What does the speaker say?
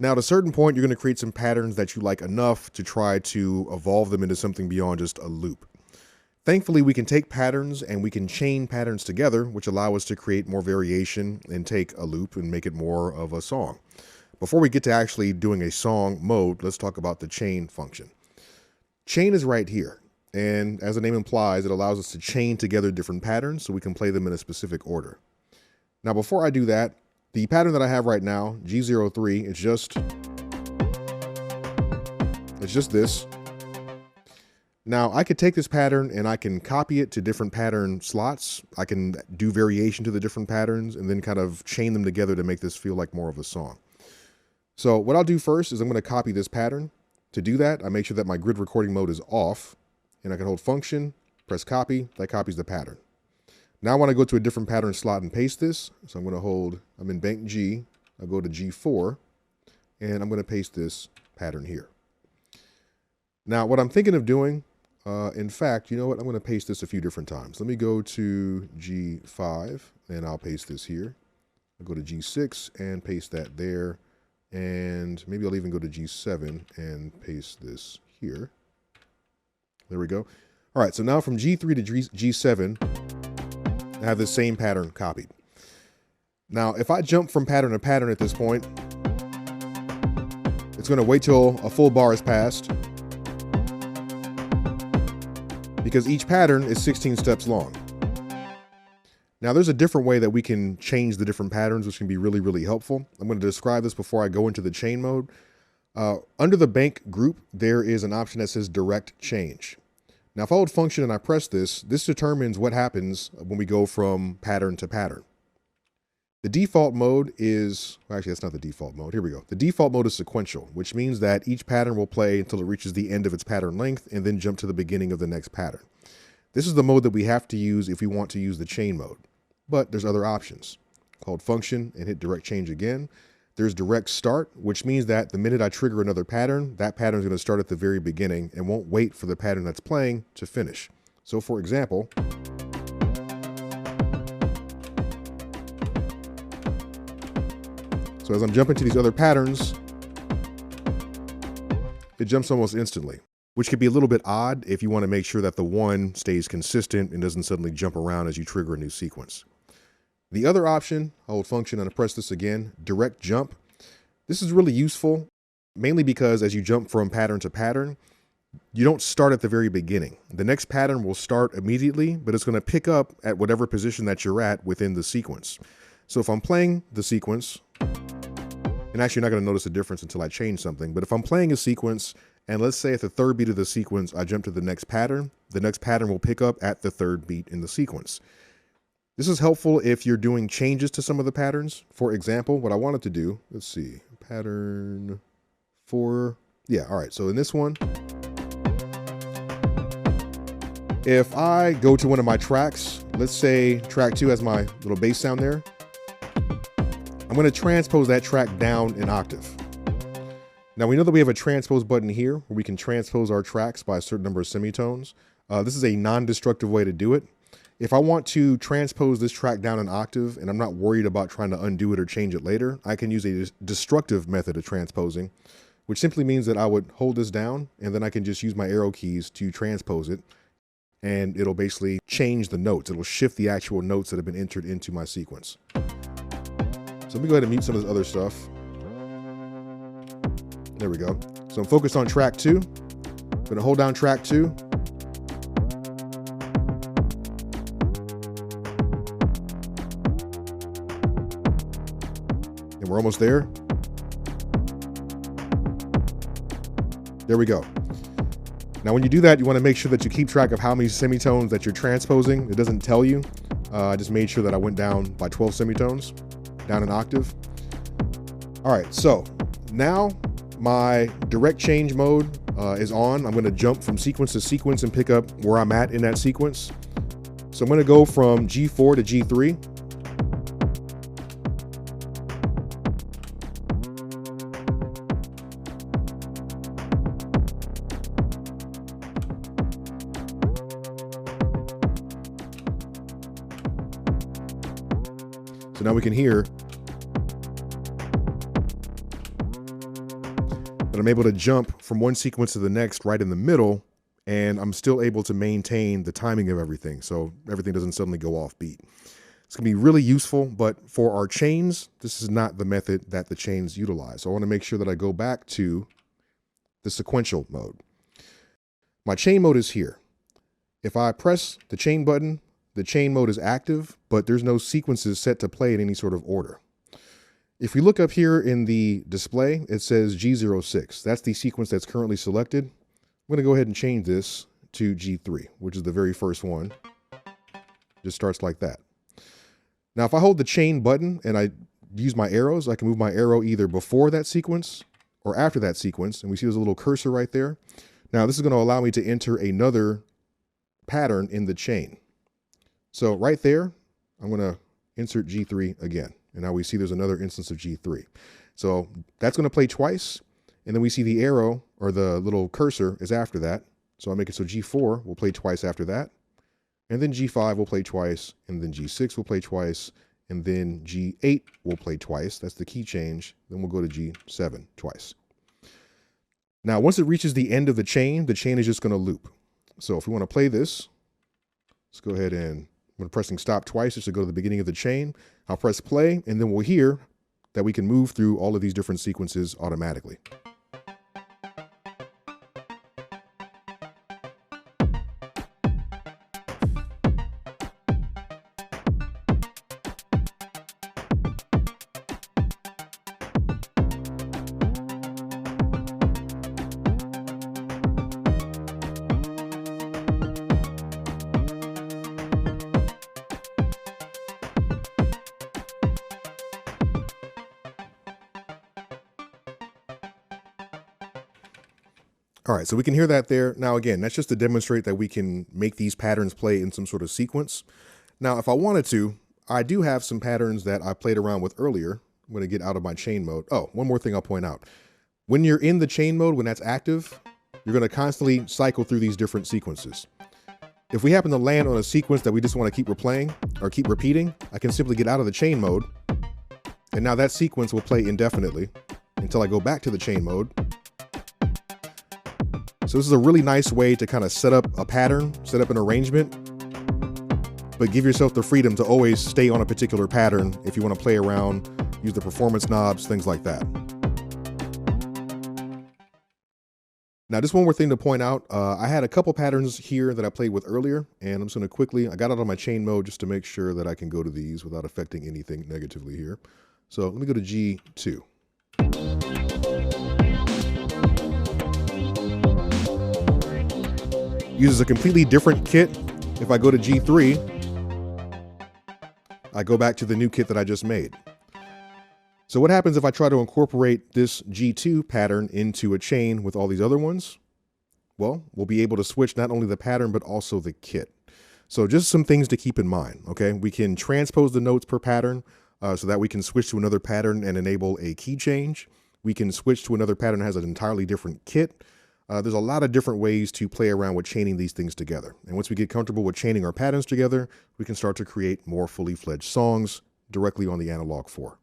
Now, at a certain point, you're going to create some patterns that you like enough to try to evolve them into something beyond just a loop. Thankfully, we can take patterns and we can chain patterns together, which allow us to create more variation and take a loop and make it more of a song. Before we get to actually doing a song mode, let's talk about the chain function. Chain is right here. And as the name implies, it allows us to chain together different patterns so we can play them in a specific order. Now, before I do that, the pattern that I have right now, G03, it's just this. Now, I could take this pattern and I can copy it to different pattern slots. I can do variation to the different patterns and then kind of chain them together to make this feel like more of a song. So what I'll do first is I'm going to copy this pattern. To do that, I make sure that my grid recording mode is off, and I can hold function, press copy, that copies the pattern. Now I want to go to a different pattern slot and paste this. So I'm going to hold, I'm in bank G, I'll go to G4, and I'm going to paste this pattern here. Now what I'm thinking of doing, in fact, you know what? I'm going to paste this a few different times. Let me go to G5 and I'll paste this here. I'll go to G6 and paste that there. And maybe I'll even go to G7 and paste this here. There we go. All right, so now from G3 to G7, I have the same pattern copied. Now, if I jump from pattern to pattern at this point, it's going to wait till a full bar is passed, because each pattern is 16 steps long. Now, there's a different way that we can change the different patterns, which can be really, really helpful. I'm going to describe this before I go into the chain mode. Under the bank group, there is an option that says direct change. Now, if I hold function and I press this determines what happens when we go from pattern to pattern. The default mode is, well, actually, that's not the default mode. Here we go. The default mode is sequential, which means that each pattern will play until it reaches the end of its pattern length and then jump to the beginning of the next pattern. This is the mode that we have to use if we want to use the chain mode. But there's other options. Hold function and hit direct change again. There's direct start, which means that the minute I trigger another pattern, that pattern is going to start at the very beginning and won't wait for the pattern that's playing to finish. So for example, so as I'm jumping to these other patterns, it jumps almost instantly, which could be a little bit odd if you want to make sure that the one stays consistent and doesn't suddenly jump around as you trigger a new sequence. The other option, I hold function and I press this again, direct jump. This is really useful, mainly because as you jump from pattern to pattern, you don't start at the very beginning. The next pattern will start immediately, but it's going to pick up at whatever position that you're at within the sequence. So if I'm playing the sequence, and actually you're not going to notice a difference until I change something, but if I'm playing a sequence, and let's say at the third beat of the sequence, I jump to the next pattern will pick up at the third beat in the sequence. This is helpful if you're doing changes to some of the patterns. For example, what I wanted to do, let's see, pattern 4. Yeah, all right, so in this one, if I go to one of my tracks, let's say track 2 has my little bass sound there, I'm going to transpose that track down an octave. Now we know that we have a transpose button here where we can transpose our tracks by a certain number of semitones. This is a non-destructive way to do it. If I want to transpose this track down an octave and I'm not worried about trying to undo it or change it later, I can use a destructive method of transposing, which simply means that I would hold this down and then I can just use my arrow keys to transpose it, and it'll basically change the notes. It'll shift the actual notes that have been entered into my sequence. So let me go ahead and mute some of this other stuff. There we go. So I'm focused on track 2. I'm going to hold down track 2. And we're almost there. There we go. Now, when you do that, you want to make sure that you keep track of how many semitones that you're transposing. It doesn't tell you. I just made sure that I went down by 12 semitones, down an octave. All right, so now my direct change mode is on. I'm going to jump from sequence to sequence and pick up where I'm at in that sequence. So I'm going to go from G4 to G3. So now we can hear. I'm able to jump from one sequence to the next right in the middle, and I'm still able to maintain the timing of everything, so everything doesn't suddenly go off beat. It's going to be really useful, but for our chains, this is not the method that the chains utilize. So I want to make sure that I go back to the sequential mode. My chain mode is here. If I press the chain button, the chain mode is active, but there's no sequences set to play in any sort of order. If we look up here in the display, it says G06. That's the sequence that's currently selected. I'm going to go ahead and change this to G3, which is the very first one. Just starts like that. Now, if I hold the chain button and I use my arrows, I can move my arrow either before that sequence or after that sequence. And we see there's a little cursor right there. Now, this is going to allow me to enter another pattern in the chain. So right there, I'm going to insert G3 again. And now we see there's another instance of G3. So that's going to play twice. And then we see the arrow or the little cursor is after that. So I'll make it so G4 will play twice after that. And then G5 will play twice, and then G6 will play twice, and then G8 will play twice. That's the key change. Then we'll go to G7 twice. Now, once it reaches the end of the chain is just going to loop. So if we want to play this, let's go ahead and when pressing stop twice, just to go to the beginning of the chain, I'll press play, and then we'll hear that we can move through all of these different sequences automatically. All right, so we can hear that there. Now, again, that's just to demonstrate that we can make these patterns play in some sort of sequence. Now, if I wanted to, I do have some patterns that I played around with earlier. I'm going to get out of my chain mode. Oh, one more thing I'll point out. When you're in the chain mode, when that's active, you're going to constantly cycle through these different sequences. If we happen to land on a sequence that we just want to keep replaying or keep repeating, I can simply get out of the chain mode. And now that sequence will play indefinitely until I go back to the chain mode. So this is a really nice way to kind of set up a pattern, set up an arrangement, but give yourself the freedom to always stay on a particular pattern if you want to play around, use the performance knobs, things like that. Now, just one more thing to point out. I had a couple patterns here that I played with earlier, and I'm just going to quickly, I got out of my chain mode just to make sure that I can go to these without affecting anything negatively here. So let me go to G2. Uses a completely different kit. If I go to G3, I go back to the new kit that I just made. So what happens if I try to incorporate this G2 pattern into a chain with all these other ones? Well, we'll be able to switch not only the pattern, but also the kit. So just some things to keep in mind, okay? We can transpose the notes per pattern so that we can switch to another pattern and enable a key change. We can switch to another pattern that has an entirely different kit. There's a lot of different ways to play around with chaining these things together. And once we get comfortable with chaining our patterns together, we can start to create more fully fledged songs directly on the Analog 4.